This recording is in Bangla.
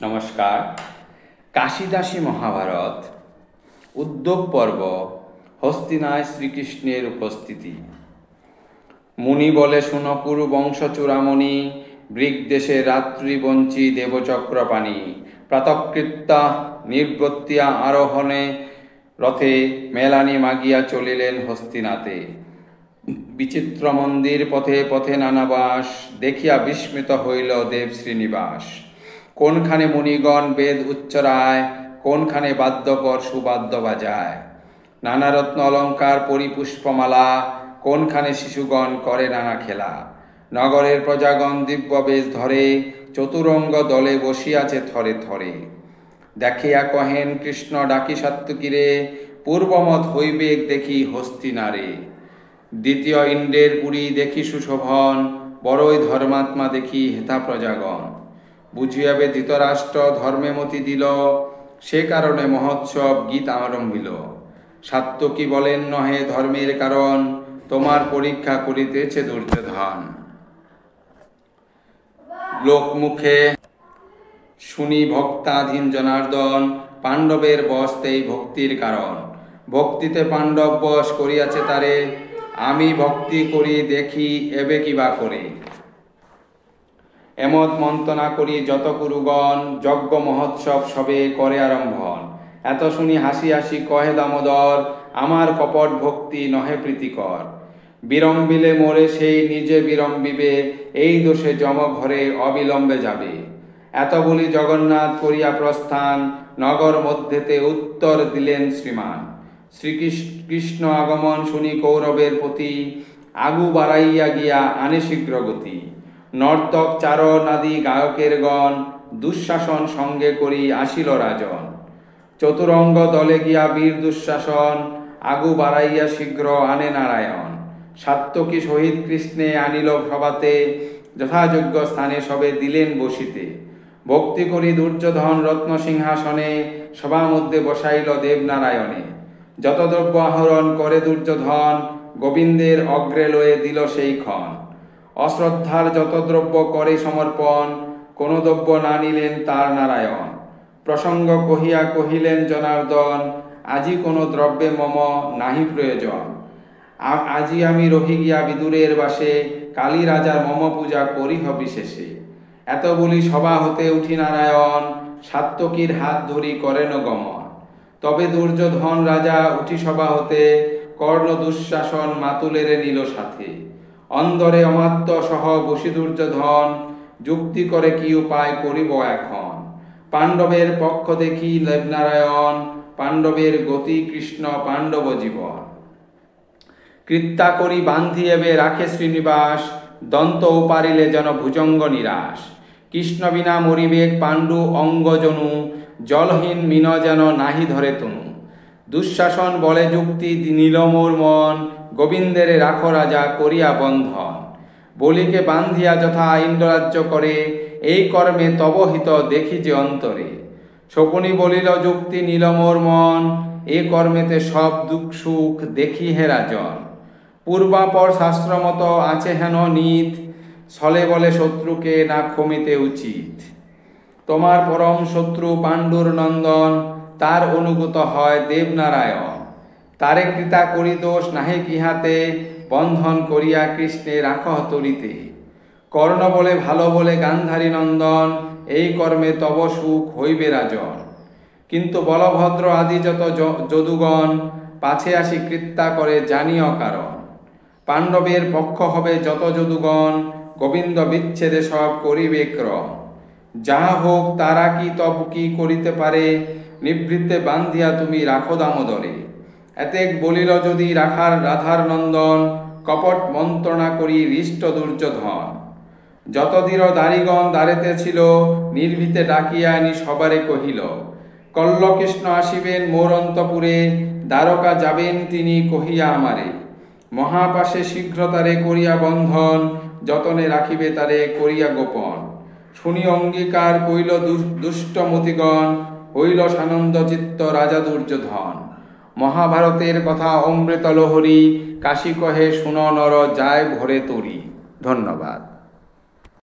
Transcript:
নমস্কার। কাশিদাসী মহাভারত উদ্যোগ পর্ব। হস্তিনায় শ্রীকৃষ্ণের উপস্থিতি। মুনি বলে শুনো কুরু বংশ চূড়ামণি, বৃগদেশে রাত্রিবঞ্চী দেবচক্রপাণি। প্রাতকৃত্যা নির্গত্যা আরোহণে রথে, মেলানি মাগিয়া চলিলেন হস্তিনাতে। বিচিত্র মন্দির পথে পথে নানাবাস, দেখিয়া বিস্মিত হইল দেব শ্রীনিবাস। কোনখানে মুনিগণ বেদ উচ্চরায়, কোনখানে বাদ্যকর সুবাদ্য বাজায়। নানা রত্ন অলঙ্কার পরিপুষ্পমালা, কোনখানে শিশুগণ করে নানা খেলা। নগরের প্রজাগণ দিব্য বেশ ধরে, চতুরঙ্গ দলে বসিয়াছে থরে থরে। দেখিয়া কহেন কৃষ্ণ ডাকি সাত্ত্বিকীরে, পূর্বমত হইবেক দেখি হস্তিনারে। দ্বিতীয় ইন্দ্রের পুরী দেখি সুশোভন, বড়ই ধর্মাত্মা দেখি হেতা প্রজাগণ। বুঝিয়াবে ধৃতরাষ্ট্র ধর্মে মতি দিল, সে কারণে মহোৎসব গীত আরম্ভিল। সাত্ত্বিকী বলেন নহে ধর্মের কারণ, তোমার পরীক্ষা করিতেছে দুর্যোধন। লোকমুখে শুনি ভক্তাধীন জনার্দন, পাণ্ডবের বশ এই ভক্তির কারণ। ভক্তিতে পাণ্ডব বশ করিয়াছে তারে, আমি ভক্তি করি দেখি এবে কিবা করে। এমত মন্ত্রণা করি যত কুরুগণ, যজ্ঞ মহোৎসব সবে করে আরম্ভন। এত শুনি হাসি হাসি কহে দামোদর, আমার কপট ভক্তি নহে প্রীতিকর। বিড়ম্বিলে মোরে সেই নিজে বিড়ম্বিবে, এই দোষে যম ঘরে অবিলম্বে যাবে। এত বলি জগন্নাথ করিয়া প্রস্থান, নগর মধ্যেতে উত্তর দিলেন শ্রীমান। শ্রীকৃষ্ণ আগমন শুনি কৌরবের প্রতি, আগু বাড়াইয়া গিয়া আনে শীঘ্র গতি। নর্তক চারণ আদি গায়কের গণ, দুঃশাসন সঙ্গে করি আসিল রাজন। চতুরঙ্গ দলে গিয়া বীর দুঃশাসন, আগু বাড়াইয়া শীঘ্র আনে নারায়ণ। সাত্ত্বিকী সহিত কৃষ্ণে আনিল সভাতে, যথাযোগ্য স্থানে সবে দিলেন বসিতে। ভক্তি করি দুর্যোধন রত্ন সিংহাসনে, সভা মধ্যে বসাইল দেবনারায়ণে। যত দ্রব্য আহরণ করে দুর্যোধন, গোবিন্দের অগ্রে লয়ে দিল সেই ক্ষণ। অশ্রদ্ধার যত দ্রব্য করে সমর্পণ, কোন দ্রব্য না নিলেন তার নারায়ণ। প্রসঙ্গ কহিয়া কহিলেন জনার্দন, আজি কোন দ্রব্যে মম নাহি প্রয়োজন। আজি আমি রহি গিয়া বিদুরের বাসে, কালী রাজার মম পূজা করিহ বিশেষে। এত বলি সভা হতে উঠি নারায়ণ, সাত্ত্বিকীর হাত ধরি করেন গমন। তবে দুর্যোধন রাজা উঠি সভা হতে, কর্ণ দুঃশাসন মাতুলেরে নিল সাথে। অন্দরে অমাত্য সহ বসি দুর্যোধন, যুক্তি করে কি উপায় করিব এখন। পাণ্ডবের পক্ষ দেখি দেবনারায়ণ, পাণ্ডবের গতি কৃষ্ণ পাণ্ডব জীবন। কৃত্যা করি বান্ধি এবে রাখে শ্রীনিবাস, দন্ত উপারিলে যেন ভুজঙ্গ নিরাশ। কৃষ্ণ বিনা মরিবেক পাণ্ডু অঙ্গজনু, জলহীন মিন যেন নাহি ধরে তনু। দুঃশাসন বলে যুক্তি নিল মোর মন, গোবিন্দেরে রাখো রাজা করিয়া বন্ধন। বলিকে বান্ধিয়া যথা ইন্দ্ররাজ্য করে, এই কর্মে তব হিত দেখি যে অন্তরে। শকুনি বলিল যুক্তি নিল মোর মন, এ কর্মেতে সব দুঃখ সুখ দেখি হে রাজন। পূর্বাপর শাস্ত্রমত আছে হেন নিত, ছলে বলে শত্রুকে না ক্ষমিতে উচিত। তোমার পরম শত্রু পাণ্ডুর নন্দন, তার অনুগত হয় দেবনারায়ণ। তারে কৃতা করি দোষ নাহি কিহাতে, বন্ধন করিয়া কৃষ্ণে রাখ তরিতে। কর্ণ বলে ভালো বলে গান্ধারী নন্দন, এই কর্মে তব সুখ হইবে রাজন। কিন্তু বলভদ্র আদি যত যদুগণ, পাছে আসি কৃত্যা করে জানিও কারণ। পাণ্ডবের পক্ষ হবে যত যদুগণ, গোবিন্দ বিচ্ছেদে সব করিবে ক্রম। যাহা হোক তারা কি তব কি করিতে পারে, নিবৃত্তে বান্ধিয়া তুমি রাখো দামোদরে। এতেক বলিল যদি রাখার রাধার নন্দন, কপট মন্ত্রণা করি হৃষ্ট দুর্যোধন। যত দৃঢ় দারিগণ দ্বারেতে ছিল, নির্ভীতে ডাকিয়া আনি সবারে কহিল। কল্লকৃষ্ণ আসিবেন মোর অন্তপুরে, দ্বারকা যাবেন তিনি কহিয়া আমারে। মহাপাশে শীঘ্র তারে করিয়া বন্ধন, যতনে রাখিবে তারে করিয়া গোপন। শুনি অঙ্গীকার কইল দুষ্টমতিগণ, হইল সানন্দ চিত্ত রাজা দুর্যোধন। মহাভারতের কথা অমৃত লহরী, কাশী কহে শুন নর যায় ভরে তরি। ধন্যবাদ।